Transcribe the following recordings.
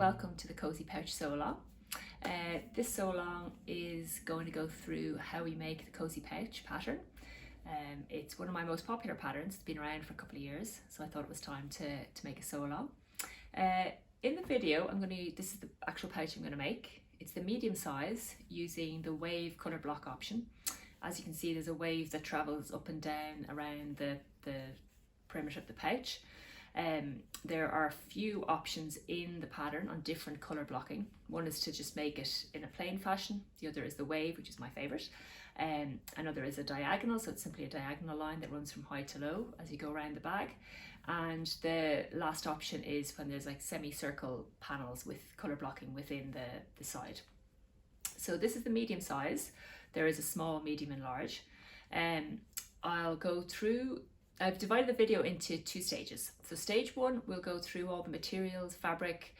welcome to the COSYPouch Sewalong. This sew-along is going to go through how we make the COSYPouch pattern. It's one of my most popular patterns. It's been around for a couple of years, so I thought it was time to make a sew-along. In the video, this is the actual pouch I'm going to make. It's the medium size using the wave colour block option. As you can see, there's a wave that travels up and down around the perimeter of the pouch. There are a few options in the pattern on different colour blocking. One is to just make it in a plain fashion. The other is the wave, which is my favourite. Another is a diagonal, so it's simply a diagonal line that runs from high to low as you go around the bag. And the last option is when there's like semicircle panels with colour blocking within the side. So this is the medium size. There is a small, medium and large. I've divided the video into two stages. So stage one, we'll go through all the materials, fabric,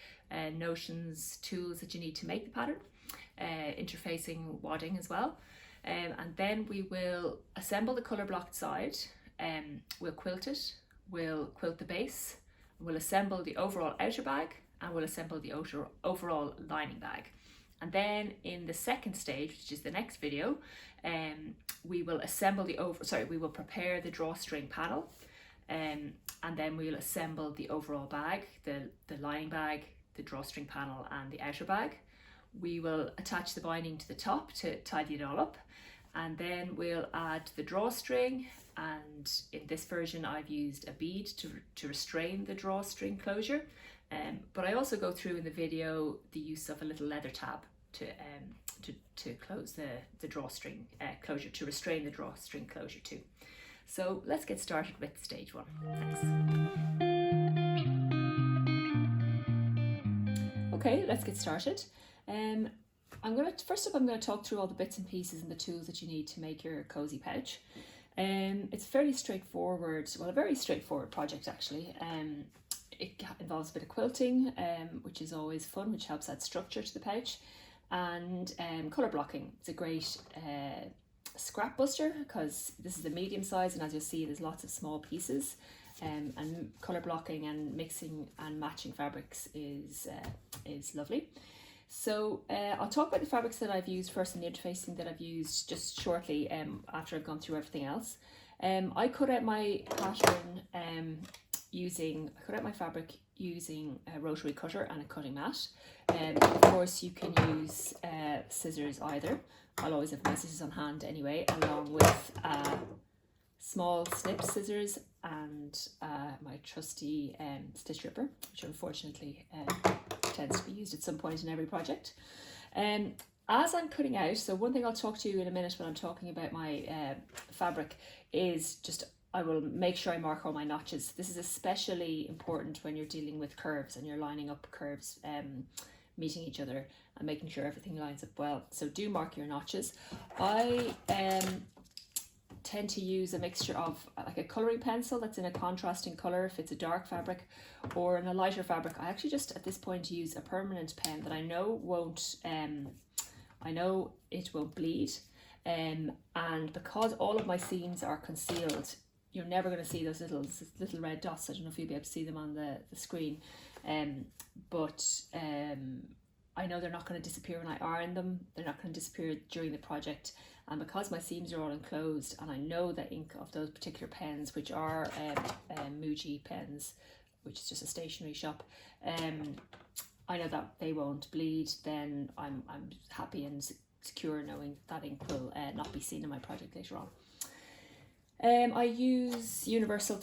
notions, tools that you need to make the pattern, interfacing, wadding as well. And then we will assemble the colour blocked side, we'll quilt it, we'll quilt the base, we'll assemble the overall outer bag, and we'll assemble the overall lining bag. And then in the second stage, which is the next video, we will prepare the drawstring panel, and then we'll assemble the overall bag, the lining bag, the drawstring panel and the outer bag. We will attach the binding to the top to tidy it all up, and then we'll add the drawstring, and in this version I've used a bead to restrain the drawstring closure, but I also go through in the video the use of a little leather tab to close the drawstring closure, to restrain the drawstring closure too. So let's get started with stage one. Thanks. Okay, let's get started. First up I'm going to talk through all the bits and pieces and the tools that you need to make your cozy pouch. It's fairly straightforward, well, a very straightforward project actually. It involves a bit of quilting, which is always fun, which helps add structure to the pouch. And colour blocking. It's a great scrap buster because this is a medium size, and as you'll see there's lots of small pieces, and colour blocking and mixing and matching fabrics is lovely. So I'll talk about the fabrics that I've used first and the interfacing that I've used just shortly after I've gone through everything else. I cut out my pattern fabric using a rotary cutter and a cutting mat. Of course you can use scissors either. I'll always have my scissors on hand anyway, along with small snip scissors and my trusty stitch ripper, which unfortunately tends to be used at some point in every project. As I'm cutting out, so one thing I'll talk to you in a minute when I'm talking about my fabric is just I will make sure I mark all my notches. This is especially important when you're dealing with curves and you're lining up curves, meeting each other and making sure everything lines up well. So do mark your notches. I tend to use a mixture of like a colouring pencil that's in a contrasting colour if it's a dark fabric, or in a lighter fabric. I actually just at this point use a permanent pen that I know it won't bleed. And because all of my seams are concealed, you're never going to see those little red dots. I don't know if you'll be able to see them on the screen, but I know they're not going to disappear when I iron them. They're not going to disappear during the project, and because my seams are all enclosed and I know the ink of those particular pens, which are Muji pens, which is just a stationery shop, I know that they won't bleed. Then I'm happy and secure knowing that ink will not be seen in my project later on. I use polyester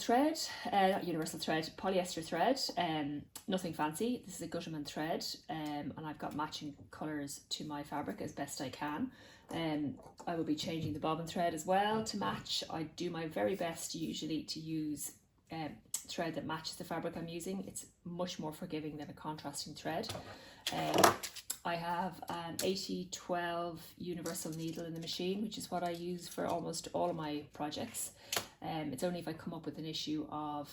thread, nothing fancy. This is a Gutterman thread, and I've got matching colours to my fabric as best I can. I will be changing the bobbin thread as well to match. I do my very best usually to use thread that matches the fabric I'm using. It's much more forgiving than a contrasting thread. I have an 8012 universal needle in the machine, which is what I use for almost all of my projects. It's only if I come up with an issue of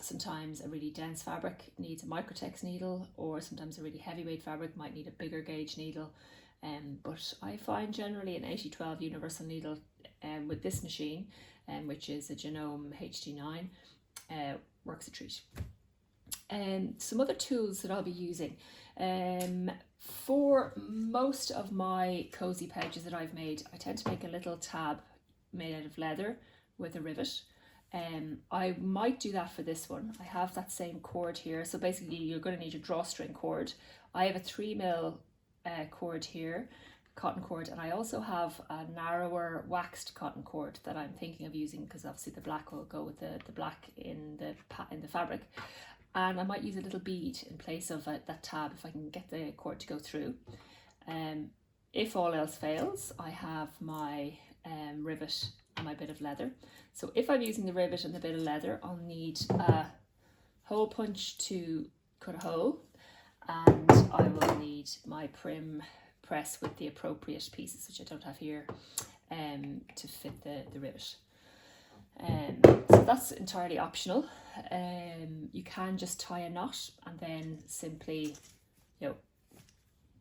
sometimes a really dense fabric needs a microtex needle, or sometimes a really heavyweight fabric might need a bigger gauge needle. But I find generally an 8012 universal needle with this machine, which is a Genome HD9, works a treat. Some other tools that I'll be using. For most of my cozy pouches that I've made, I tend to make a little tab made out of leather with a rivet. I might do that for this one. I have that same cord here, so basically you're going to need a drawstring cord. I have a 3mm cord here, cotton cord, and I also have a narrower waxed cotton cord that I'm thinking of using, because obviously the black will go with the black in the fabric. And I might use a little bead in place of that tab if I can get the cord to go through. If all else fails, I have my rivet and my bit of leather. So if I'm using the rivet and the bit of leather, I'll need a hole punch to cut a hole, and I will need my prim press with the appropriate pieces, which I don't have here, to fit the rivet. So that's entirely optional. You can just tie a knot and then simply,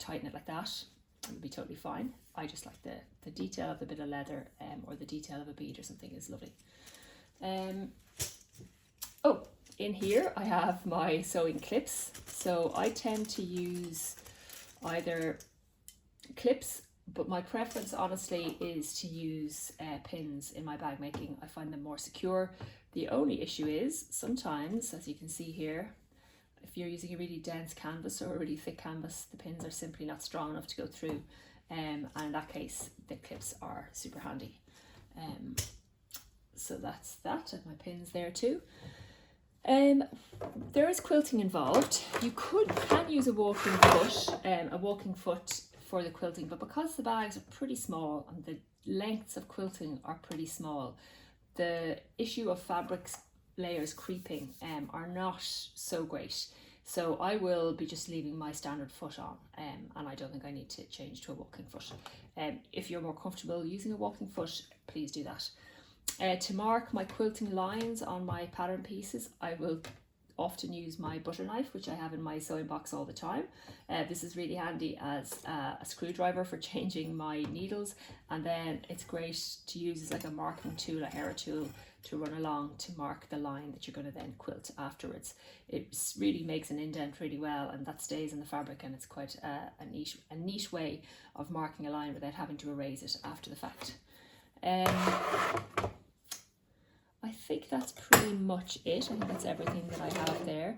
tighten it like that, and it'll be totally fine. I just like the detail of the bit of leather, or the detail of a bead or something is lovely. Oh, in here I have my sewing clips. So I tend to use either clips, but my preference honestly is to use pins in my bag making. I find them more secure. The only issue is sometimes, as you can see here, if you're using a really dense canvas or a really thick canvas, the pins are simply not strong enough to go through, and in that case the clips are super handy. So that's that, and my pins there too. There is quilting involved. You can use a walking foot for the quilting, but because the bags are pretty small and the lengths of quilting are pretty small, the issue of fabric layers creeping are not so great. So I will be just leaving my standard foot on, and I don't think I need to change to a walking foot. If you're more comfortable using a walking foot, please do that. To mark my quilting lines on my pattern pieces, I will often use my butter knife, which I have in my sewing box all the time. This is really handy as a screwdriver for changing my needles, and then it's great to use as like a marking tool, a hair tool, to run along to mark the line that you're going to then quilt afterwards. It really makes an indent really well, and that stays in the fabric, and it's quite a neat way of marking a line without having to erase it after the fact. I think that's pretty much it. I think that's everything that I have there.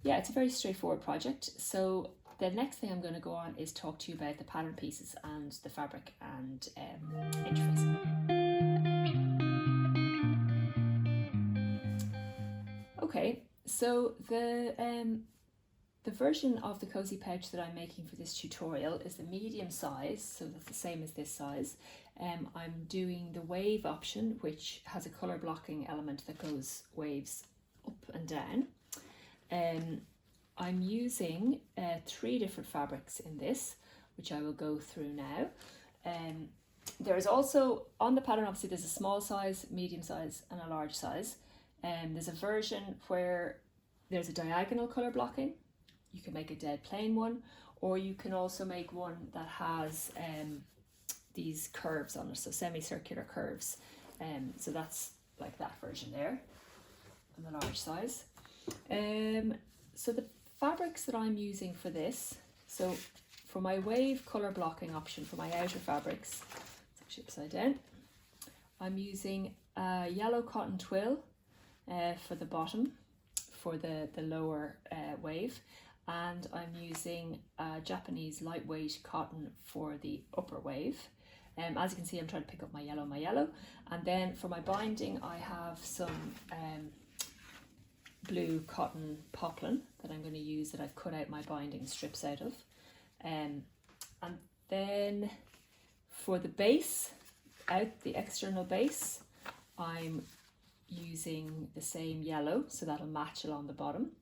Yeah, it's a very straightforward project. So the next thing I'm going to go on is talk to you about the pattern pieces and the fabric and interfacing. Okay, so the version of the cozy pouch that I'm making for this tutorial is the medium size, so that's the same as this size. I'm doing the wave option, which has a colour blocking element that goes waves up and down. I'm using 3 different fabrics in this, which I will go through now. There's also, on the pattern obviously there's a small size, medium size and a large size. There's a version where there's a diagonal colour blocking. You can make a dead plain one, or you can also make one that has these curves on it, so semicircular curves. So that's like that version there, and the large size. So the fabrics that I'm using for this, so for my wave colour blocking option for my outer fabrics, it's actually upside down, I'm using a yellow cotton twill for the bottom, for the lower wave, and I'm using Japanese lightweight cotton for the upper wave. As you can see, I'm trying to pick up my yellow, and then for my binding I have some blue cotton poplin that I'm going to use, that I've cut out my binding strips out of. And then for the base, the external base, I'm using the same yellow, so that'll match along the bottom.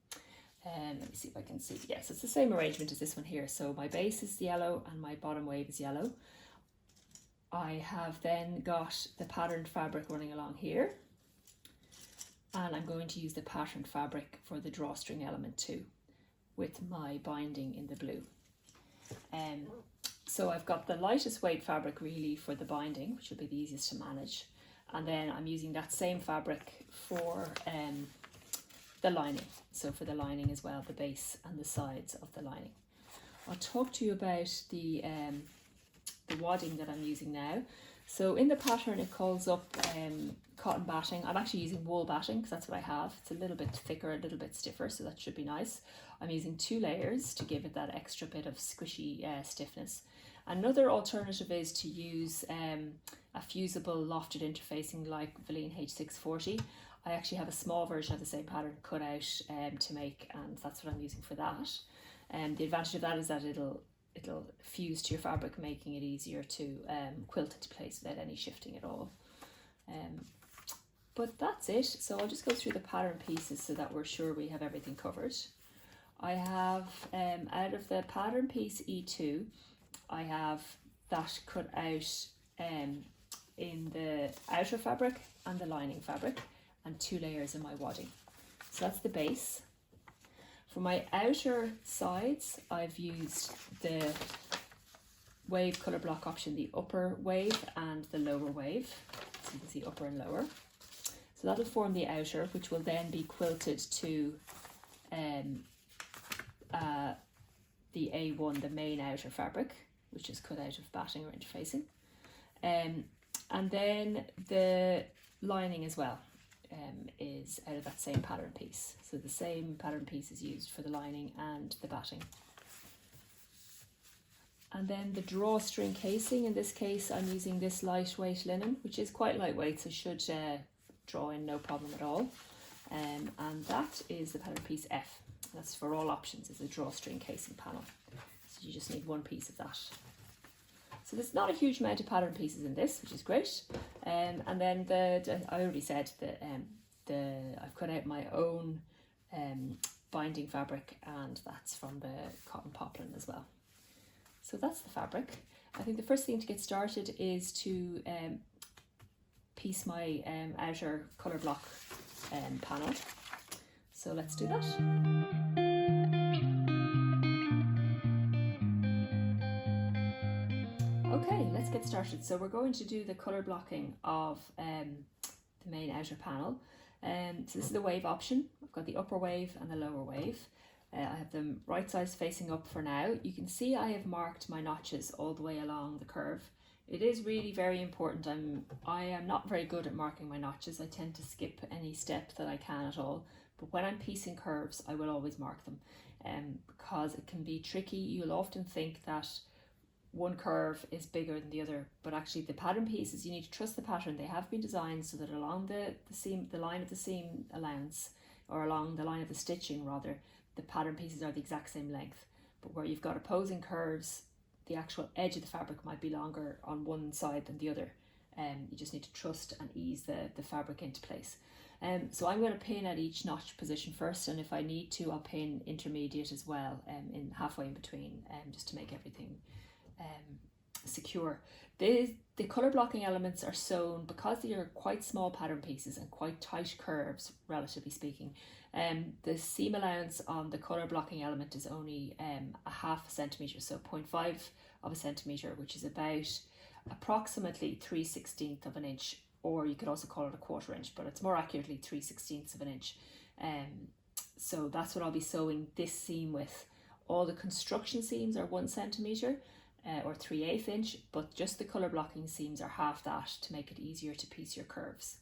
Let me see if I can see. Yes, it's the same arrangement as this one here. So my base is yellow and my bottom wave is yellow. I have then got the patterned fabric running along here, and I'm going to use the patterned fabric for the drawstring element too, with my binding in the blue. So I've got the lightest weight fabric really for the binding, which will be the easiest to manage, and then I'm using that same fabric for the lining. So for the lining as well, the base and the sides of the lining. I'll talk to you about the wadding that I'm using now. So in the pattern it calls up cotton batting. I'm actually using wool batting because that's what I have. It's a little bit thicker, a little bit stiffer, so that should be nice. I'm using 2 layers to give it that extra bit of squishy stiffness. Another alternative is to use a fusible lofted interfacing like Veline H640. I actually have a small version of the same pattern cut out to make, and that's what I'm using for that. The advantage of that is that it'll fuse to your fabric, making it easier to quilt into place without any shifting at all. But that's it. So I'll just go through the pattern pieces so that we're sure we have everything covered. I have, out of the pattern piece E2, I have that cut out in the outer fabric and the lining fabric, and 2 layers in my wadding. So that's the base. For my outer sides, I've used the wave colour block option, the upper wave and the lower wave. So you can see upper and lower. So that'll form the outer, which will then be quilted to the A1, the main outer fabric, which is cut out of batting or interfacing. And then the lining as well is out of that same pattern piece. So the same pattern piece is used for the lining and the batting. And then the drawstring casing, in this case I'm using this lightweight linen, which is quite lightweight, so should draw in no problem at all. And that is the pattern piece F. That's for all options, is a drawstring casing panel. So you just need 1 piece of that. So there's not a huge amount of pattern pieces in this, which is great. And then I already said that I've cut out my own binding fabric, and that's from the cotton poplin as well. So that's the fabric. I think the first thing to get started is to piece my outer colour block panel. So let's do that. Okay, let's get started. So we're going to do the colour blocking of the main outer panel. So this is the wave option. I've got the upper wave and the lower wave. I have them right sides facing up for now. You can see I have marked my notches all the way along the curve. It is really very important. I am not very good at marking my notches. I tend to skip any step that I can at all. But when I'm piecing curves, I will always mark them because it can be tricky. You'll often think that one curve is bigger than the other, but actually the pattern pieces, you need to trust the pattern. They have been designed so that along the seam, the line of the seam allowance, or along the line of the stitching rather, the pattern pieces are the exact same length. But where you've got opposing curves, the actual edge of the fabric might be longer on one side than the other. You just need to trust and ease the fabric into place. So I'm going to pin at each notch position first, and if I need to, I'll pin intermediate as well, in halfway in between, just to make everything secure. The colour blocking elements are sewn because they are quite small pattern pieces and quite tight curves, relatively speaking. The seam allowance on the colour blocking element is only a half a centimetre, so 0.5 of a centimetre, which is about approximately 3/16 of an inch, or you could also call it a 1/4 inch, but it's more accurately 3/16 of an inch. So that's what I'll be sewing this seam with. All the construction seams are 1 centimetre or 3/8 inch, but just the colour blocking seams are half that to make it easier to piece your curves.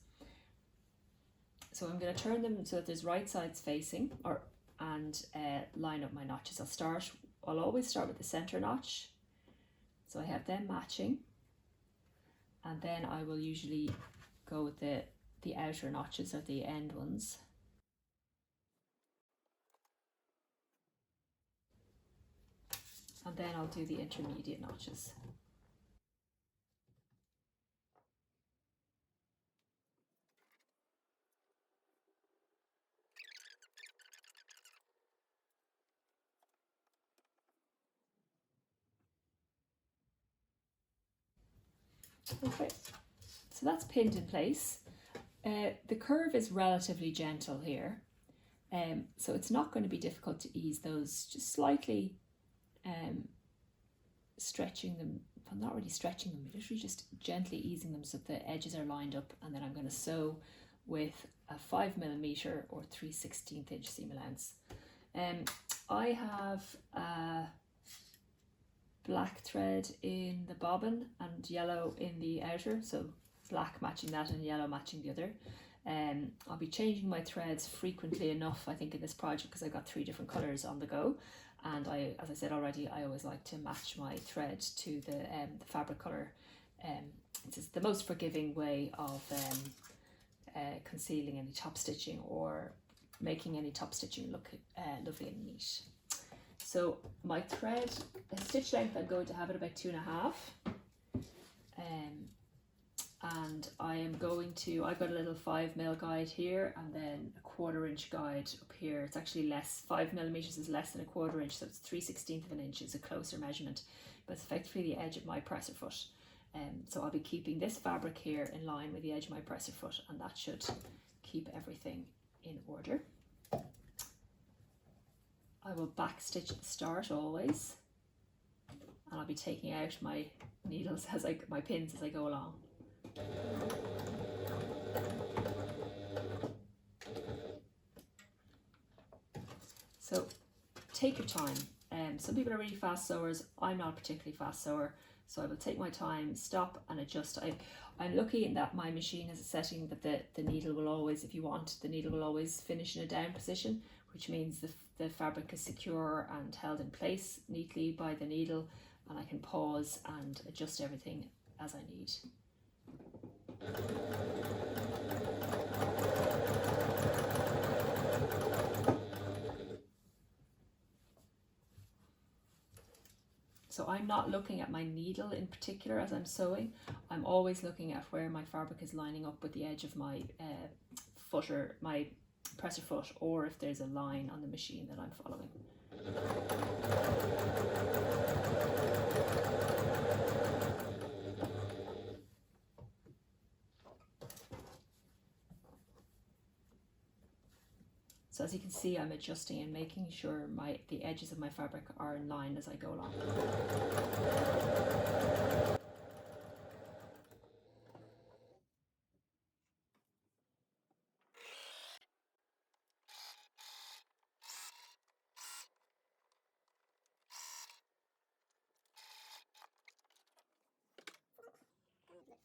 So I'm going to turn them so that there's right sides facing, and line up my notches. I'll always start with the centre notch, so I have them matching, and then I will usually go with the outer notches, or the end ones. And then I'll do the intermediate notches. Okay, so that's pinned in place. The curve is relatively gentle here, so it's not going to be difficult to ease those, just slightly stretching them. I'm not really stretching them, literally just gently easing them so the edges are lined up, and then I'm going to sew with a 5mm or 3/16 inch seam allowance. I have a black thread in the bobbin and yellow in the outer, so black matching that and yellow matching the other. I'll be changing my threads frequently enough, I think, in this project because I've got 3 different colours on the go, and as I said already, I always like to match my thread to the fabric colour. It's just the most forgiving way of concealing any top stitching or making any top stitching look lovely and neat. So my thread, the stitch length, I'm going to have it about 2.5, and I am going to, I've got a little 5mm guide here and then a 1/4 inch guide up here. It's actually less, 5mm is less than a 1/4 inch, so it's 3/16 inch is a closer measurement, but it's effectively the edge of my presser foot. So I'll be keeping this fabric here in line with the edge of my presser foot, and that should keep everything in order. I will back stitch at the start always, and I'll be taking out my needles my pins as I go along. So take your time. Some people are really fast sewers. I'm not a particularly fast sewer, so I will take my time, stop and adjust. I'm lucky in that my machine has a setting that the needle will always, if you want, the needle will always finish in a down position, which means the fabric is secure and held in place neatly by the needle, and I can pause and adjust everything as I need. So I'm not looking at my needle in particular as I'm sewing. I'm always looking at where my fabric is lining up with the edge of my foot or my presser foot, or if there's a line on the machine that I'm following. So as you can see, I'm adjusting and making sure the edges of my fabric are in line as I go along.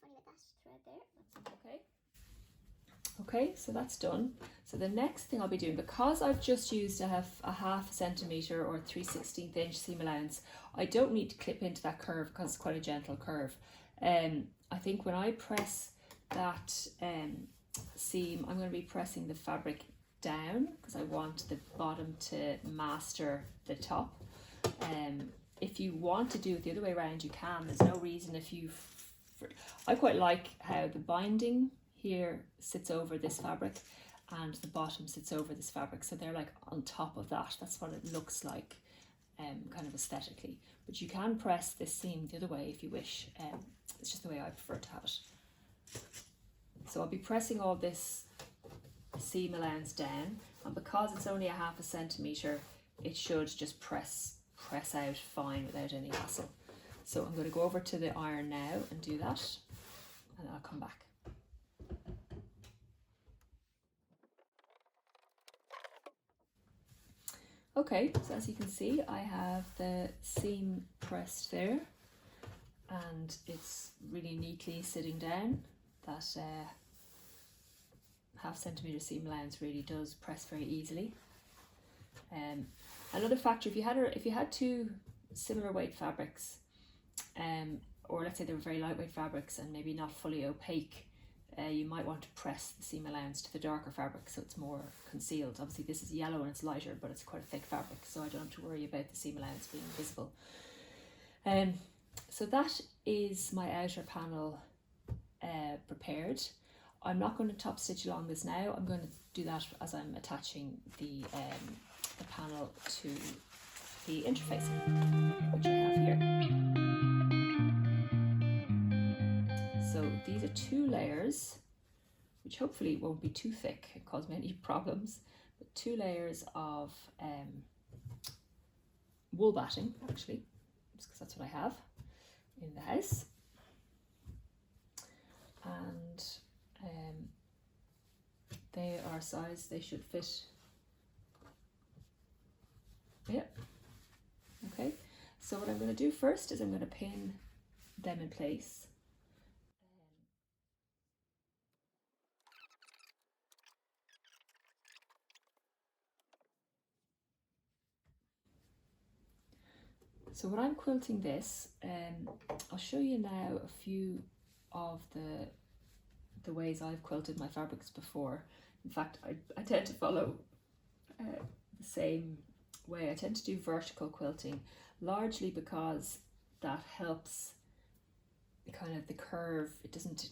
Funny with that thread there. That's okay. Okay, so that's done. So the next thing I'll be doing, because I've just used a 1/2 centimetre or 3/16 inch seam allowance, I don't need to clip into that curve because it's quite a gentle curve. I think when I press that seam, I'm going to be pressing the fabric down because I want the bottom to master the top. If you want to do it the other way around, you can. There's no reason I quite like how the binding here sits over this fabric and the bottom sits over this fabric, so they're like on top of that. That's what it looks like kind of aesthetically, but you can press this seam the other way if you wish. It's just the way I prefer to have it. So I'll be pressing all this seam allowance down, and because it's only a 1/2 centimetre, it should just press out fine without any hassle. So I'm going to go over to the iron now and do that, and I'll come back. Okay, so as you can see, I have the seam pressed there, and it's really neatly sitting down. That 1/2 centimetre seam allowance really does press very easily. Another factor, if you had 2 similar weight fabrics, or let's say they were very lightweight fabrics and maybe not fully opaque, you might want to press the seam allowance to the darker fabric so it's more concealed. Obviously this is yellow and it's lighter, but it's quite a thick fabric, so I don't have to worry about the seam allowance being visible. So that is my outer panel prepared. I'm not going to top stitch along this now. I'm going to do that as I'm attaching the panel to the interfacing, which I have here. So these are 2 layers, which hopefully won't be too thick and cause me any problems, but 2 layers of wool batting, actually, just because that's what I have in the house. And our size, they should fit. Yeah. Okay, so what I'm going to do first is I'm going to pin them in place. So when I'm quilting this, I'll show you now a few of the ways I've quilted my fabrics before. In fact, I tend to follow the same way. I tend to do vertical quilting, largely because that helps kind of the curve. It doesn't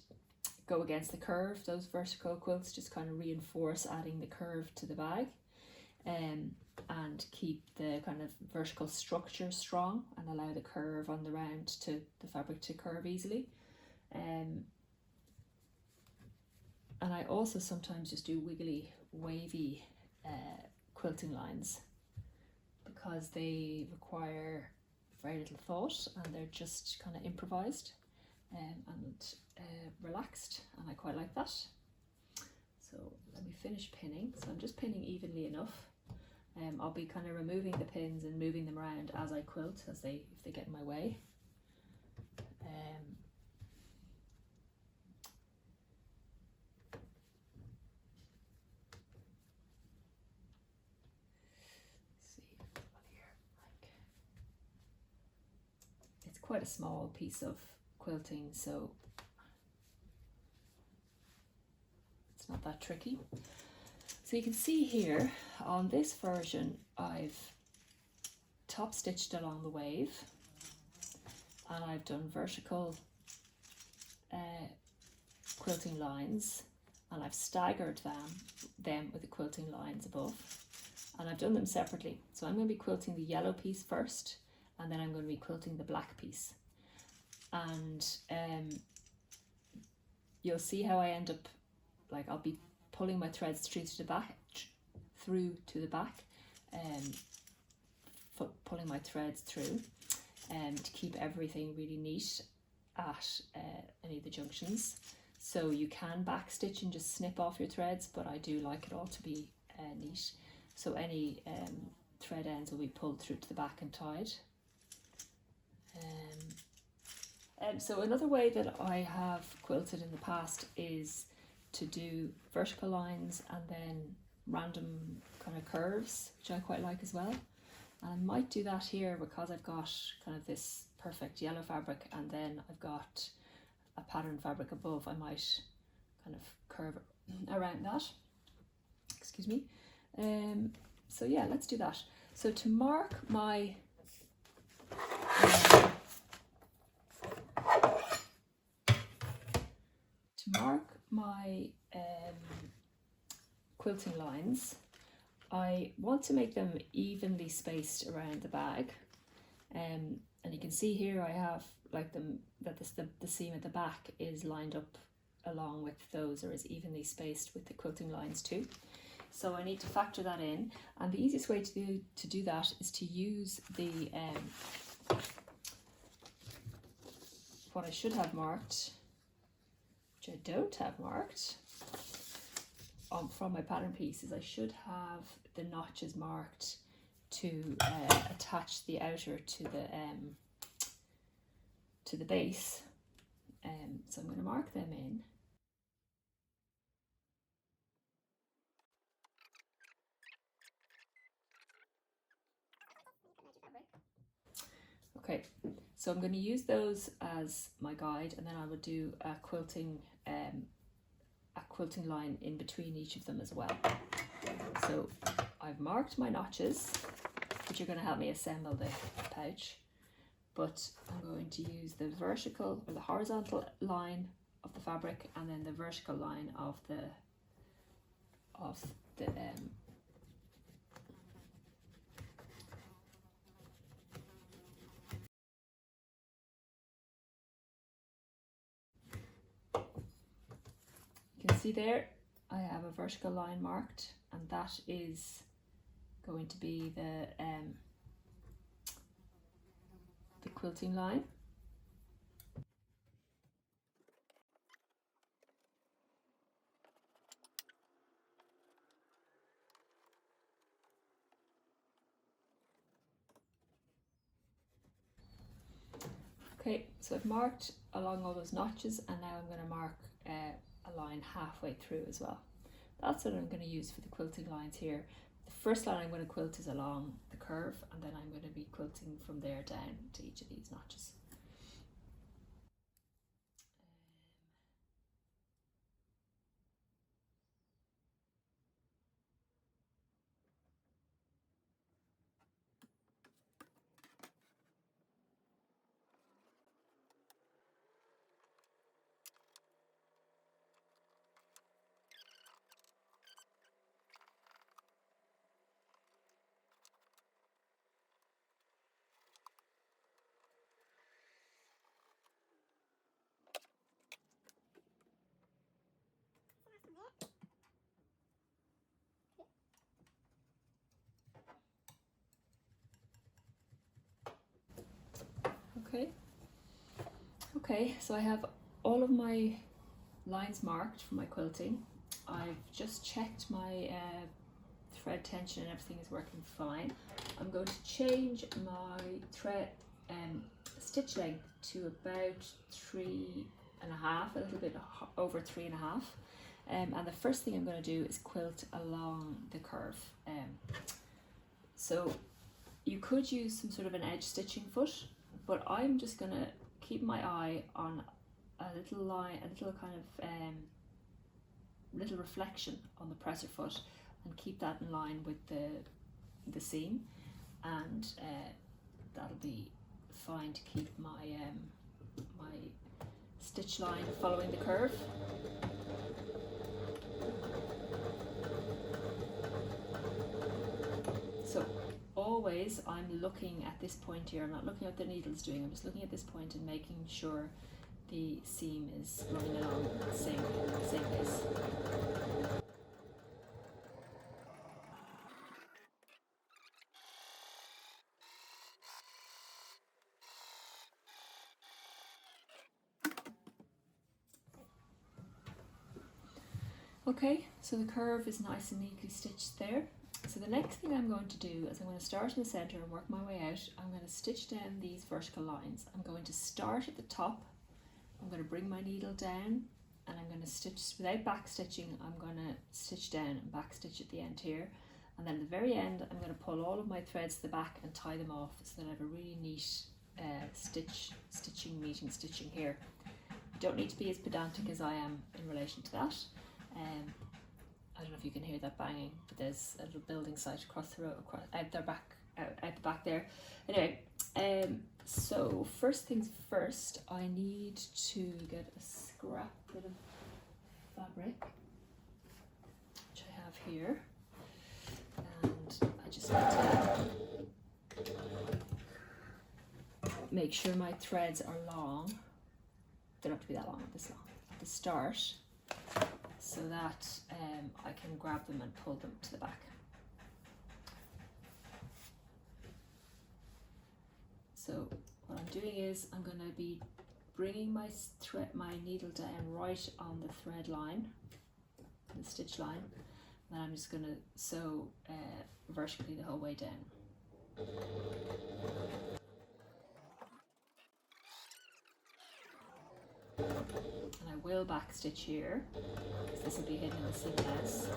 go against the curve. Those vertical quilts just kind of reinforce adding the curve to the bag, and keep the kind of vertical structure strong and allow the curve on the round to the fabric to curve easily. And I also sometimes just do wiggly, wavy quilting lines because they require very little thought and they're just kind of improvised and relaxed, and I quite like that. So let me finish pinning. So I'm just pinning evenly enough. I'll be kind of removing the pins and moving them around as I quilt, if they get in my way. It's quite a small piece of quilting, so it's not that tricky. So you can see here on this version I've top stitched along the wave and I've done vertical quilting lines, and I've staggered them with the quilting lines above, and I've done them separately. So I'm going to be quilting the yellow piece first, and then I'm going to be quilting the black piece, and you'll see how I end up, like I'll be pulling my threads through to the back, pulling my threads through to keep everything really neat at any of the junctions. So you can back stitch and just snip off your threads, but I do like it all to be neat. So any thread ends will be pulled through to the back and tied. So another way that I have quilted in the past is to do vertical lines and then random kind of curves, which I quite like as well. And I might do that here because I've got kind of this perfect yellow fabric and then I've got a pattern fabric above. I might kind of curve around that. Excuse me. So yeah, let's do that. So to mark my quilting lines, I want to make them evenly spaced around the bag, and you can see here I have like the seam at the back is lined up along with those, or is evenly spaced with the quilting lines too. So I need to factor that in, and the easiest way to do that is to use the what I should have marked, which I don't have marked from my pattern pieces. I should have the notches marked to attach the outer to the base, so I'm going to mark them in. Okay, so I'm going to use those as my guide, and then I will do a quilting line in between each of them as well. So I've marked my notches, which are going to help me assemble the pouch, but I'm going to use the vertical or the horizontal line of the fabric and then the vertical line of the you can see there I have a vertical line marked, and that is going to be the quilting line. Okay, so I've marked along all those notches, and now I'm going to mark a line halfway through as well. That's what I'm going to use for the quilting lines here. The first line I'm going to quilt is along the curve, and then I'm going to be quilting from there down to each of these notches. Okay, so I have all of my lines marked for my quilting. I've just checked my thread tension and everything is working fine. I'm going to change my thread stitch length to about 3.5, a little bit over 3.5. And the first thing I'm going to do is quilt along the curve. So you could use some sort of an edge stitching foot, but I'm just going to keep my eye on a little line, a little kind of little reflection on the presser foot, and keep that in line with the seam, and that'll be fine to keep my my stitch line following the curve. So always I'm looking at this point here. I'm not looking at what the needle's doing. I'm just looking at this point and making sure the seam is running along the same pace. Okay, so the curve is nice and neatly stitched there. So the next thing I'm going to do is I'm going to start in the center and work my way out. I'm going to stitch down these vertical lines. I'm going to start at the top. I'm going to bring my needle down, and I'm going to stitch without back stitching. I'm going to stitch down and back stitch at the end here, and then at the very end I'm going to pull all of my threads to the back and tie them off, so that I have a really neat stitching here. You don't need to be as pedantic as I am in relation to that. I don't know if you can hear that banging, but there's a little building site across the road, out the back there. Anyway, so first things first, I need to get a scrap bit of fabric, which I have here, and I just need to make sure my threads are long. They don't have to be that long, this long at the start, so that I can grab them and pull them to the back. So what I'm doing is I'm going to be bringing my needle down right on the thread line, the stitch line, and then I'm just going to sew vertically the whole way down. And I will back stitch here, because this will be hidden in the seam less.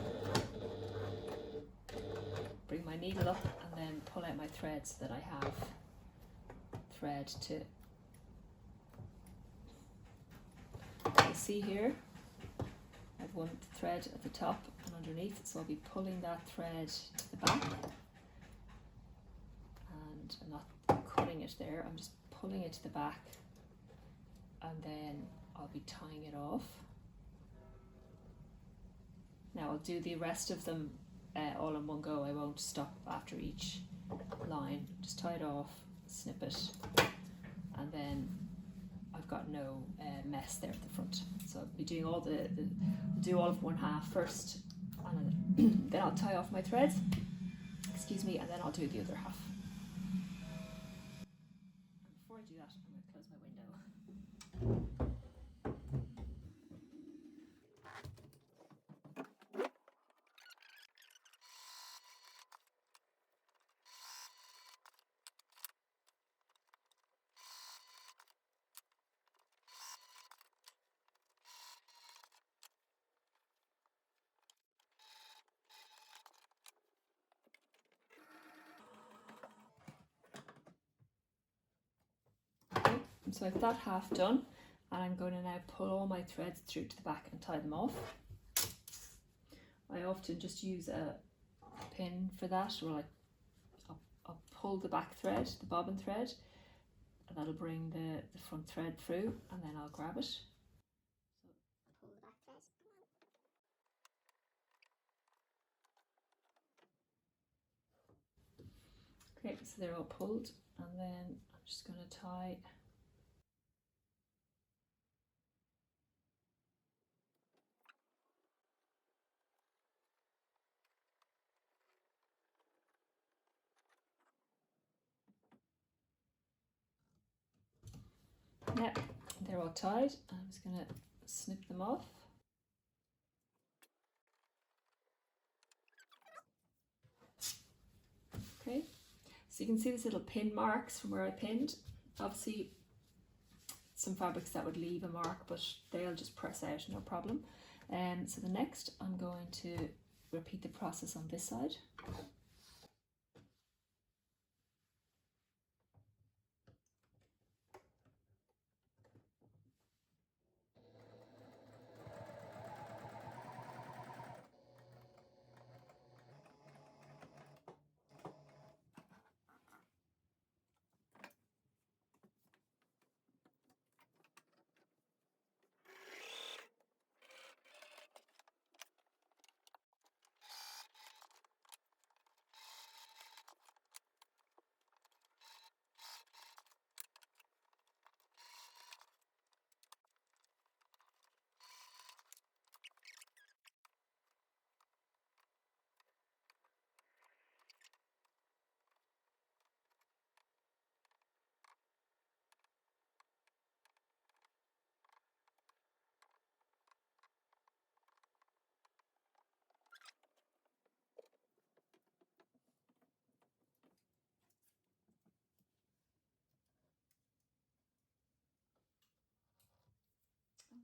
Bring my needle up and then pull out my thread so that I have thread to, you see here I have one thread at the top and underneath, so I'll be pulling that thread to the back, and I'm not cutting it there, I'm just pulling it to the back, and then I'll be tying it off. Now I'll do the rest of them all in one go. I won't stop after each line, just tie it off, snip it, and then I've got no mess there at the front. So I'll be doing all do all of one half first, and then I'll tie off my threads, excuse me, and then I'll do the other half. And before I do that, I'm going to close my window. So I've that half done, and I'm going to now pull all my threads through to the back and tie them off. I often just use a pin for that, or I'll pull the back thread, the bobbin thread, and that'll bring the front thread through, and then I'll grab it. Pull the back thread. Okay, so they're all pulled, and then I'm just going to tie yeah, they're all tied. I'm just going to snip them off. Okay, so you can see these little pin marks from where I pinned. Obviously, some fabrics that would leave a mark, but they'll just press out, no problem. So the next, I'm going to repeat the process on this side.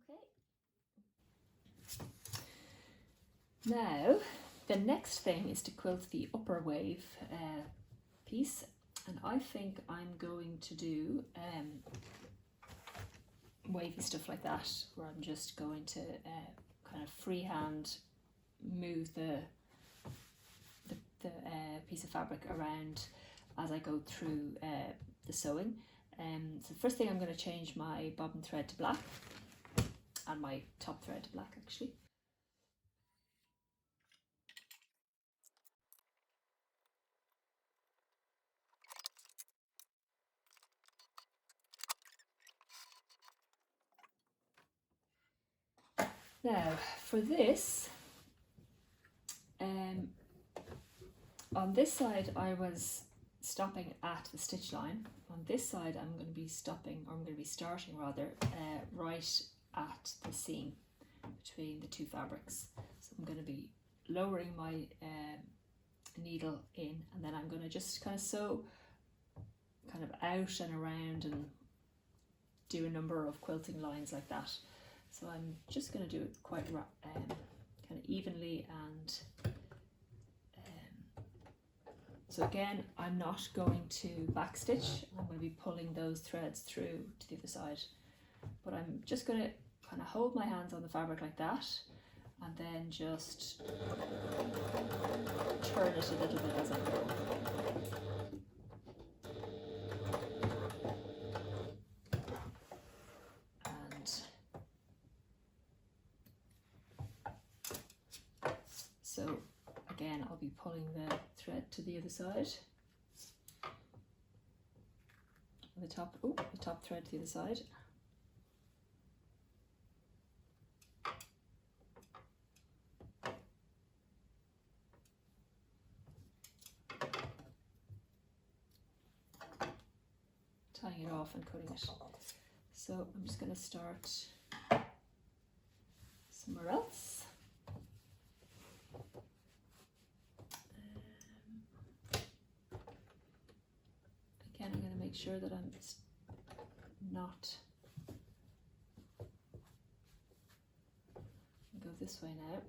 Okay. Now, the next thing is to quilt the upper wave piece, and I think I'm going to do wavy stuff like that, where I'm just going to kind of freehand move the piece of fabric around as I go through the sewing. So the first thing, I'm going to change my bobbin thread to black, and my top thread to black actually. Now for this, on this side I was stopping at the stitch line. On this side I'm going to be stopping, or I'm going to be starting rather, right at the seam between the two fabrics. So I'm going to be lowering my needle in, and then I'm going to just kind of sew kind of out and around and do a number of quilting lines like that. So I'm just going to do it quite kind of evenly, and so again, I'm not going to backstitch. I'm going to be pulling those threads through to the other side, but I'm just going to kind of hold my hands on the fabric like that, and then just turn it a little bit as I go. So again, I'll be pulling the thread to the other side, the top thread to the other side. Tying it off and cutting it. So I'm just going to start somewhere else. Again, I'm going to make sure that I'm not, go this way now.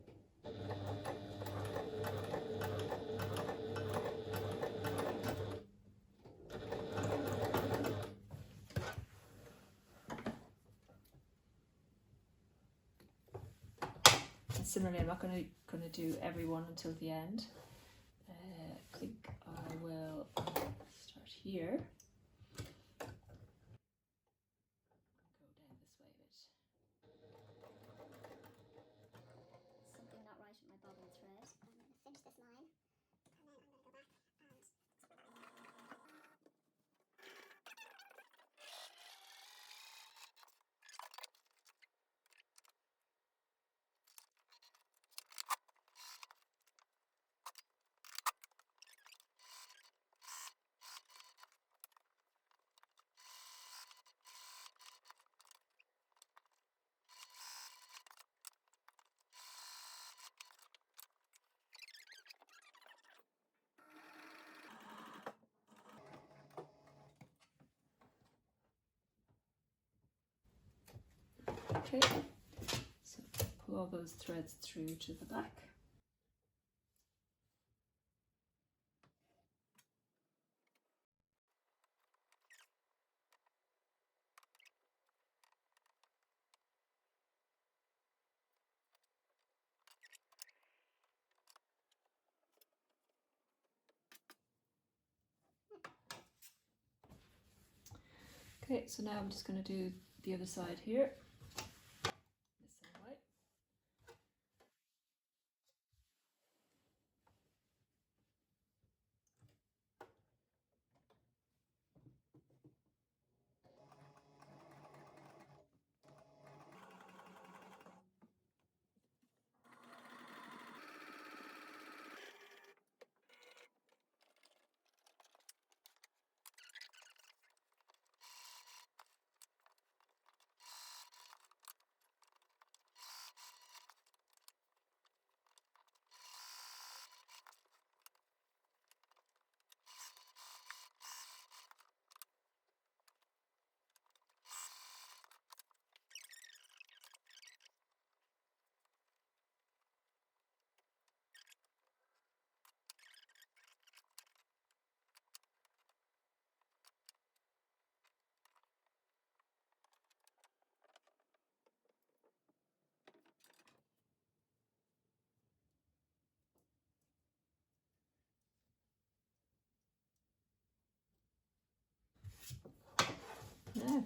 similarly, I'm not going to do every one until the end. I think I will start here. Go down this way a bit. Something not right with my bobbin thread. I'm going to finish this line, and then I'm going to go back and Okay, so pull all those threads through to the back. Okay, so now I'm just going to do the other side here. This same way. Now,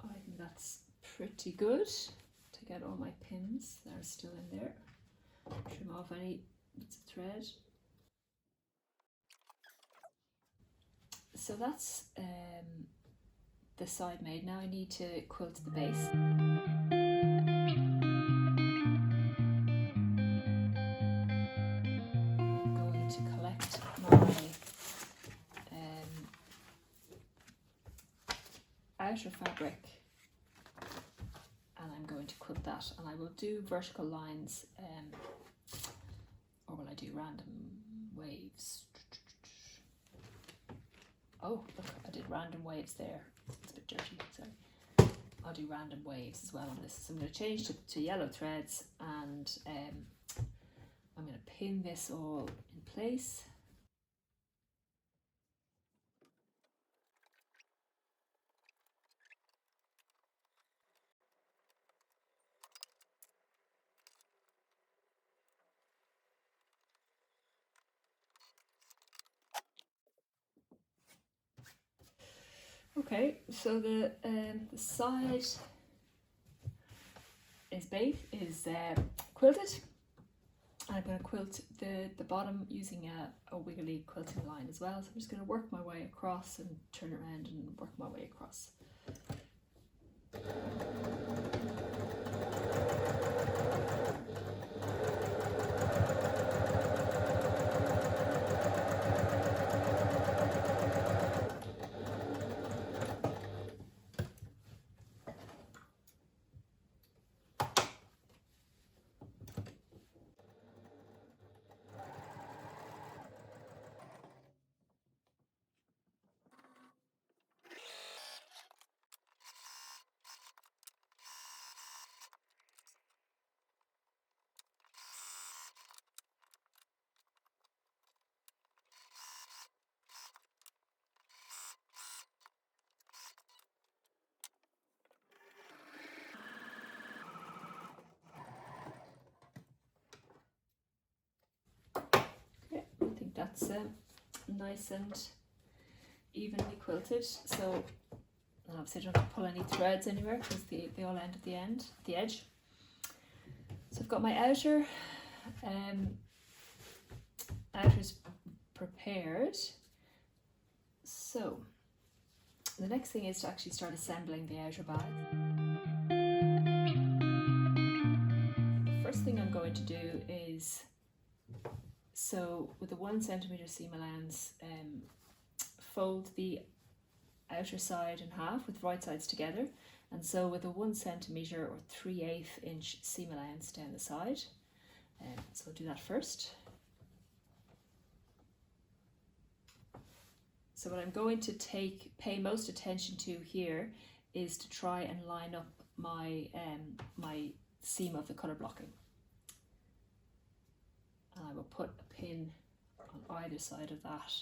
I think that's pretty good. Take out all my pins that are still in there. Trim off any bits of thread. So that's the side made. Now I need to quilt the base. I'm going to collect my outer fabric, and I'm going to quilt that, and I will do vertical lines, or will I do random waves? Oh, look, I did random waves there. It's a bit dirty, sorry. I'll do random waves as well on this. So I'm going to change to yellow threads, and I'm going to pin this all in place. Okay, so the side is quilted. I'm going to quilt the bottom using a wiggly quilting line as well. So I'm just going to work my way across and turn around and work my way across. that's nice and evenly quilted. So obviously I don't have to pull any threads anywhere because they all end at the edge. So I've got my outer's prepared. So the next thing is to actually start assembling the outer bag. The first thing I'm going to do is, so with the 1 centimeter seam allowance, fold the outer side in half with right sides together, and so with a 1 centimeter or 3/8 inch seam allowance down the side. So I'll do that first. So what I'm going to pay most attention to here is to try and line up my my seam of the colour blocking. And I will put a pin on either side of that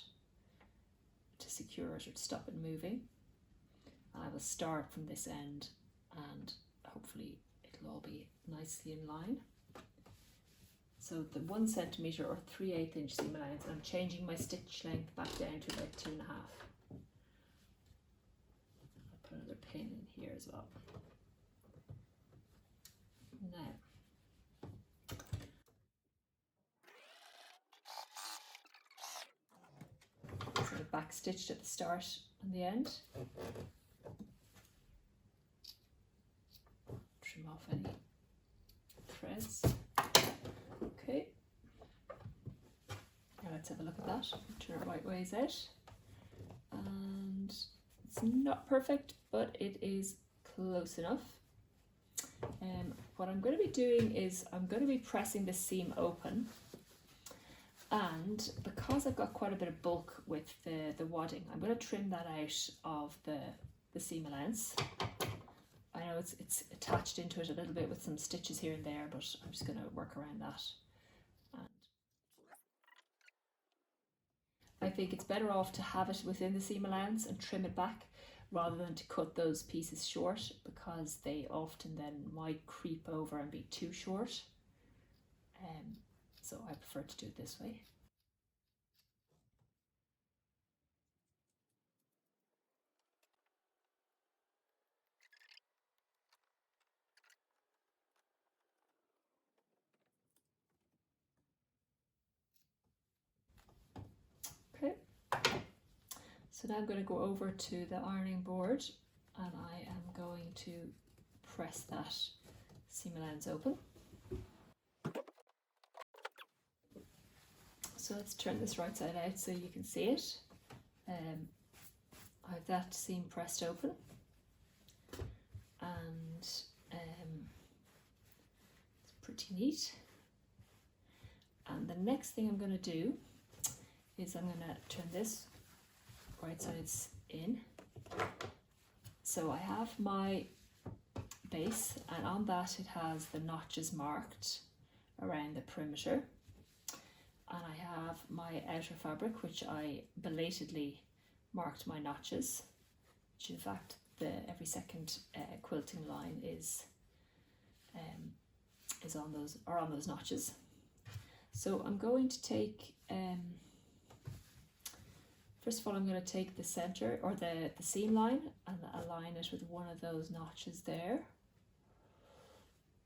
to secure it or to stop it moving. And I will start from this end and hopefully it'll all be nicely in line. So the 1 centimeter or 3/8 inch seam allowance, I'm changing my stitch length back down to about 2.5. I'll put another pin in here as well. Now, so back stitched at the start and the end. Trim off any threads. Okay, now let's have a look at that. Turn it right ways out, and it's not perfect, but it is close enough. What I'm going to be doing is I'm going to be pressing the seam open, and because I've got quite a bit of bulk with the wadding, I'm going to trim that out of the seam allowance. I know it's attached into it a little bit with some stitches here and there, but I'm just going to work around that. And I think it's better off to have it within the seam allowance and trim it back rather than to cut those pieces short, because they often then might creep over and be too short. So I prefer to do it this way. Okay, so now I'm going to go over to the ironing board and I am going to press that seam allowance open. So let's turn this right side out so you can see it. I have that seam pressed open, and it's pretty neat. And the next thing I'm going to do is I'm going to turn this right sides in. So I have my base, and on that it has the notches marked around the perimeter. And I have my outer fabric, which I belatedly marked my notches, which in fact every second quilting line is on those notches. So I'm going to take first of all I'm going to take the center or the seam line and align it with one of those notches there,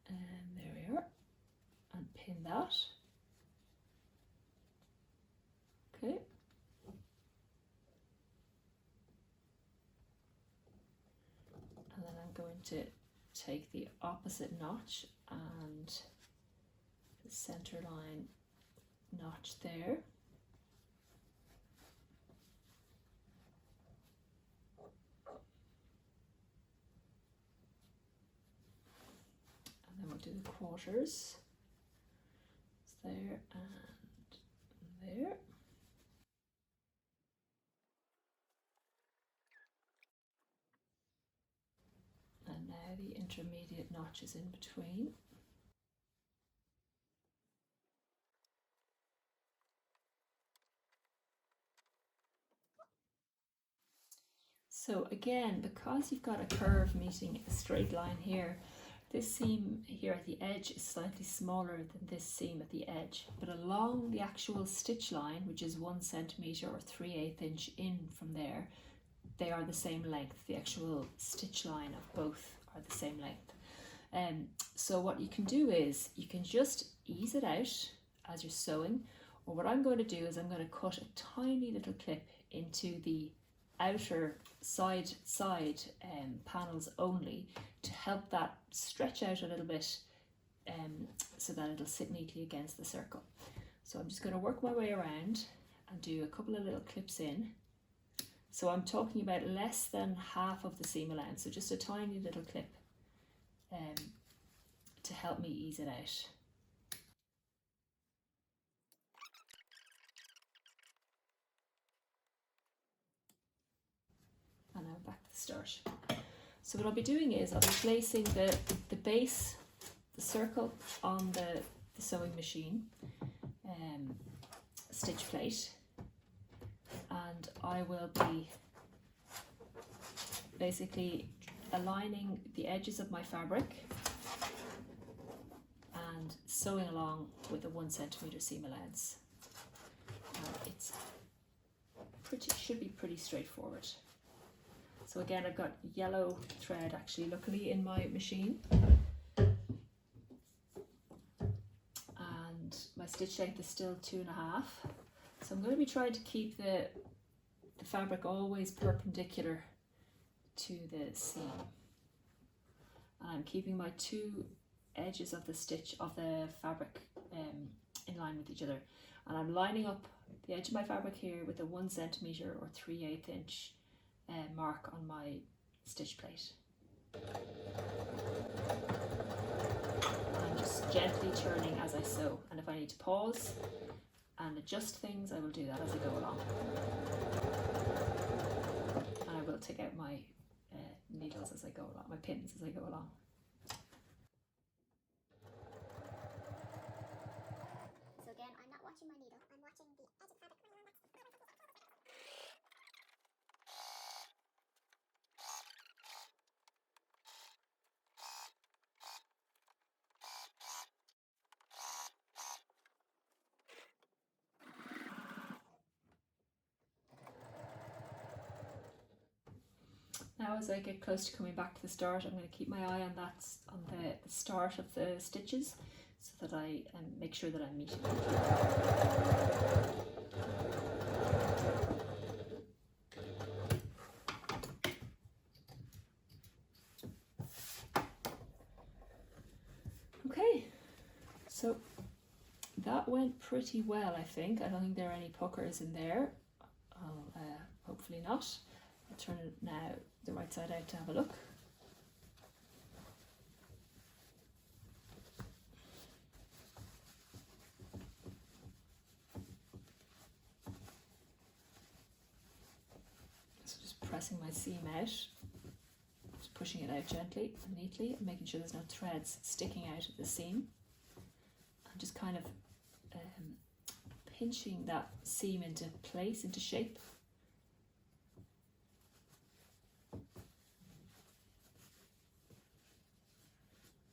and there we are, and pin that. Okay. And then I'm going to take the opposite notch and the center line notch there. And then we'll do the quarters. It's there and there. And now the intermediate notches in between. So again, because you've got a curve meeting a straight line here, This seam here at the edge is slightly smaller than this seam at the edge, but along the actual stitch line, which is 1 centimetre or 3/8 inch in from there, they are the same length. The actual stitch line of both are the same length. So what you can do is you can just ease it out as you're sewing, or what I'm going to do is I'm going to cut a tiny little clip into the outer side panels only to help that stretch out a little bit, so that it'll sit neatly against the circle. So I'm just going to work my way around and do a couple of little clips in. So I'm talking about less than half of the seam allowance, so just a tiny little clip to help me ease it out. And now back to the start. So what I'll be doing is I'll be placing the base, the circle, on the sewing machine stitch plate, and I will be basically aligning the edges of my fabric and sewing along with a 1 centimetre seam allowance. Should be pretty straightforward. So again, I've got yellow thread actually luckily in my machine, and my stitch length is still 2.5. So I'm going to be trying to keep the fabric always perpendicular to the seam, and I'm keeping my two edges of the fabric in line with each other, and I'm lining up the edge of my fabric here with a 1 centimetre or 3/8 inch mark on my stitch plate. I'm just gently turning as I sew, and if I need to pause and adjust things, I will do that as I go along. And I will take out my needles as I go along, my pins as I go along. So again, I'm not watching my needle, I'm watching the edge of the fabric. Now as I get close to coming back to the start, I'm going to keep my eye on that, on the start of the stitches, so that I make sure that I'm meeting them. Okay, so that went pretty well, I think. I don't think there are any puckers in there. Hopefully not. I'll turn it now the right side out to have a look. So just pressing my seam out, just pushing it out gently and neatly, and making sure there's no threads sticking out of the seam. And just kind of pinching that seam into place, into shape.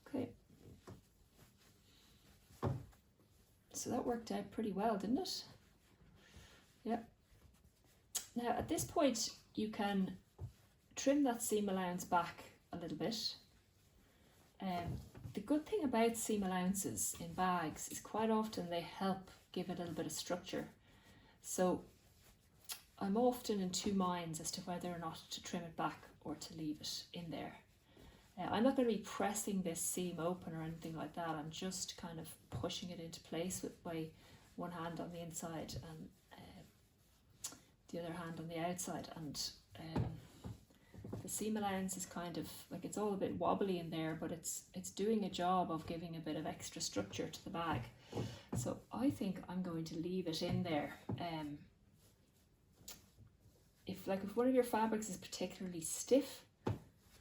Okay. So that worked out pretty well, didn't it? Yeah. Now at this point you can trim that seam allowance back a little bit. The good thing about seam allowances in bags is quite often they help give it a little bit of structure. So I'm often in two minds as to whether or not to trim it back or to leave it in there. I'm not going to be pressing this seam open or anything like that. I'm just kind of pushing it into place with my one hand on the inside and the other hand on the outside, and the seam allowance is kind of like, it's all a bit wobbly in there, but it's doing a job of giving a bit of extra structure to the bag. So I think I'm going to leave it in there. If one of your fabrics is particularly stiff,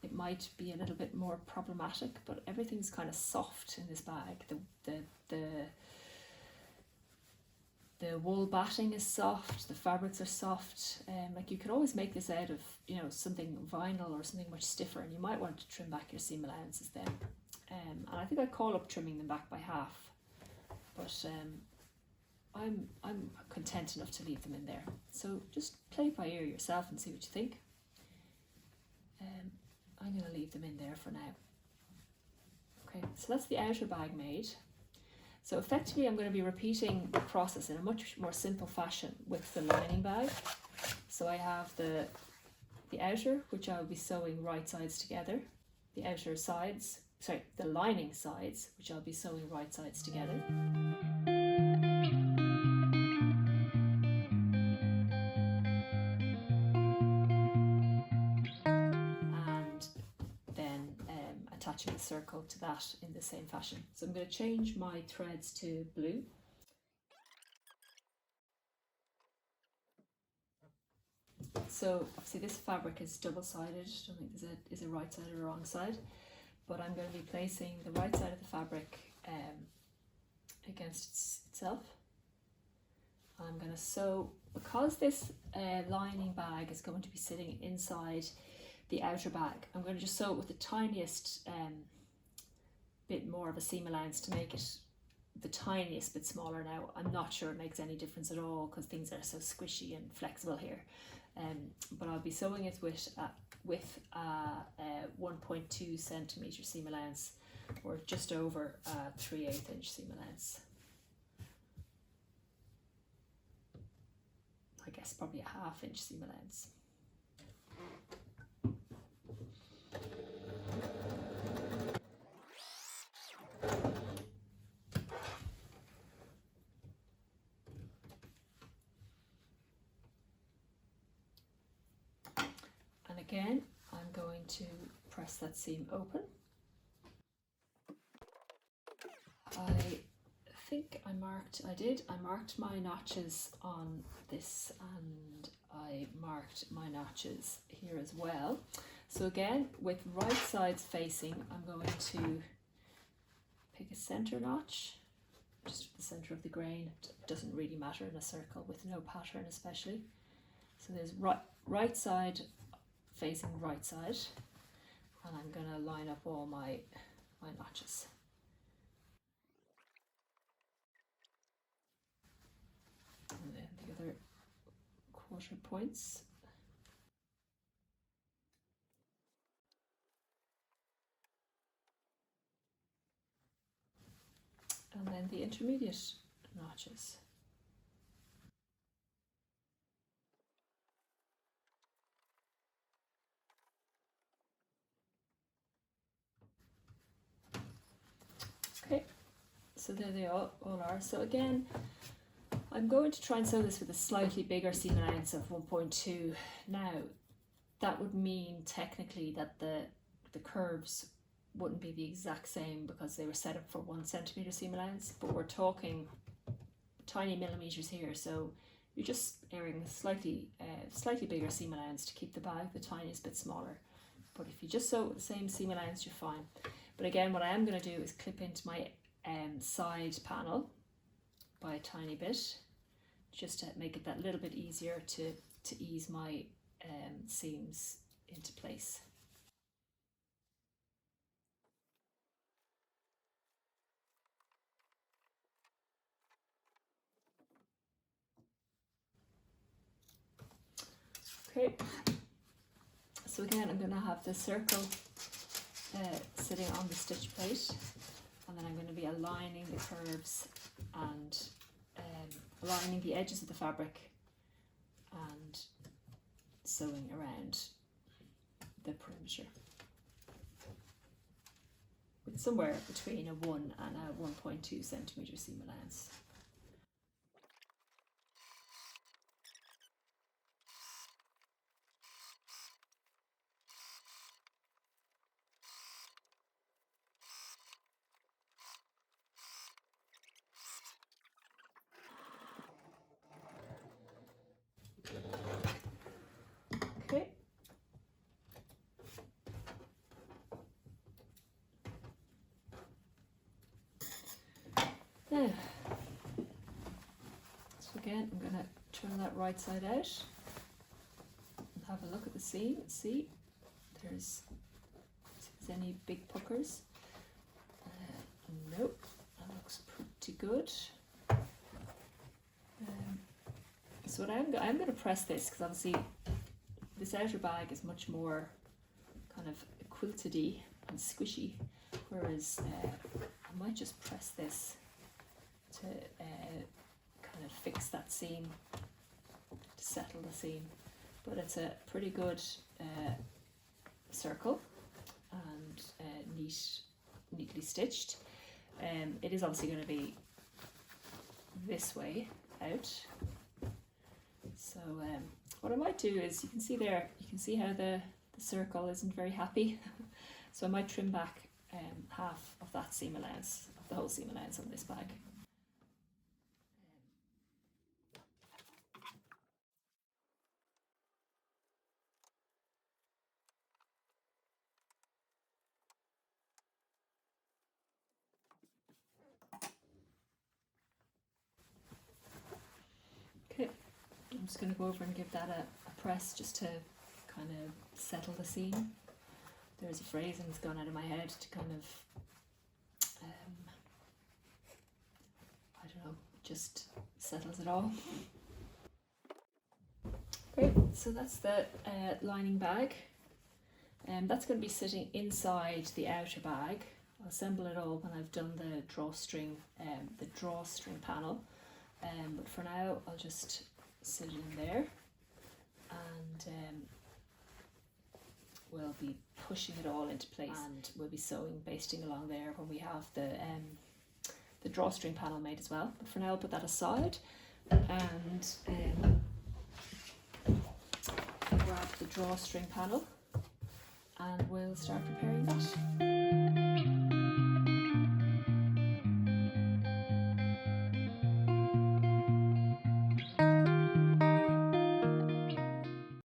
it might be a little bit more problematic, but everything's kind of soft in this bag. The wool batting is soft, the fabrics are soft. Like you could always make this out of, you know, something vinyl or something much stiffer, and you might want to trim back your seam allowances then. think I call up trimming them back by half, but I'm content enough to leave them in there. So just play it by ear yourself and see what you think. I'm going to leave them in there for now. Okay, so that's the outer bag made. So effectively I'm going to be repeating the process in a much more simple fashion with the lining bag. So I have the outer, which I'll be sewing right sides together, the outer sides, sorry, the lining sides, which I'll be sewing right sides together. And then attaching the circle to that in the same fashion. So I'm going to change my threads to blue. So obviously this fabric is double-sided, I don't think there's a right side or a wrong side, but I'm going to be placing the right side of the fabric against itself. I'm going to sew, because this lining bag is going to be sitting inside the outer bag, I'm going to just sew it with the tiniest bit more of a seam allowance to make it the tiniest bit smaller. Now I'm not sure it makes any difference at all because things are so squishy and flexible here, but I'll be sewing it with a 1.2 centimetre seam allowance, or just over a 3/8 inch seam allowance. I guess probably a 1/2 inch seam allowance. And again, I'm going to press that seam open. I think I marked my notches on this, and I marked my notches here as well. So again, with right sides facing, I'm going to pick a center notch, just at the center of the grain. It doesn't really matter in a circle with no pattern especially. So there's right side facing right side, and I'm going to line up all my notches. And then the other quarter points. And then the intermediate notches. Okay, so there they all are. So again, I'm going to try and sew this with a slightly bigger seam allowance of 1.2. Now, that would mean technically that the curves wouldn't be the exact same because they were set up for 1 centimetre seam allowance, but we're talking tiny millimetres here, so you're just airing slightly bigger seam allowance to keep the bag the tiniest bit smaller. But if you just sew with the same seam allowance, you're fine. But again, what I am going to do is clip into my side panel by a tiny bit, just to make it that little bit easier to ease my seams into place. Okay, so again I'm going to have the circle sitting on the stitch plate, and then I'm going to be aligning the curves and aligning the edges of the fabric and sewing around the perimeter with somewhere between a 1 and a 1.2 centimetre seam allowance. Okay. Now, so again, I'm going to turn that right side out and have a look at the seam. See if there's any big puckers. good. So what I'm going to press this, because obviously this outer bag is much more kind of quilted-y and squishy, whereas I might just press this to kind of fix that seam, to settle the seam. But it's a pretty good circle and neatly stitched. It is obviously going to be this way out. So what I might do is, you can see there, you can see how the circle isn't very happy. So I might trim back half of that seam allowance, of the whole seam allowance on this bag. Okay, I'm just going to go over and give that a press just to kind of settle the seam. There's a phrasing that's gone out of my head to kind of, I don't know, just settles it all. Great, so that's the lining bag. That's going to be sitting inside the outer bag. I'll assemble it all when I've done the drawstring panel. But for now, I'll just sit it in there, and we'll be pushing it all into place, and we'll be sewing, basting along there when we have the drawstring panel made as well. But for now, I'll put that aside and grab the drawstring panel, and we'll start preparing that.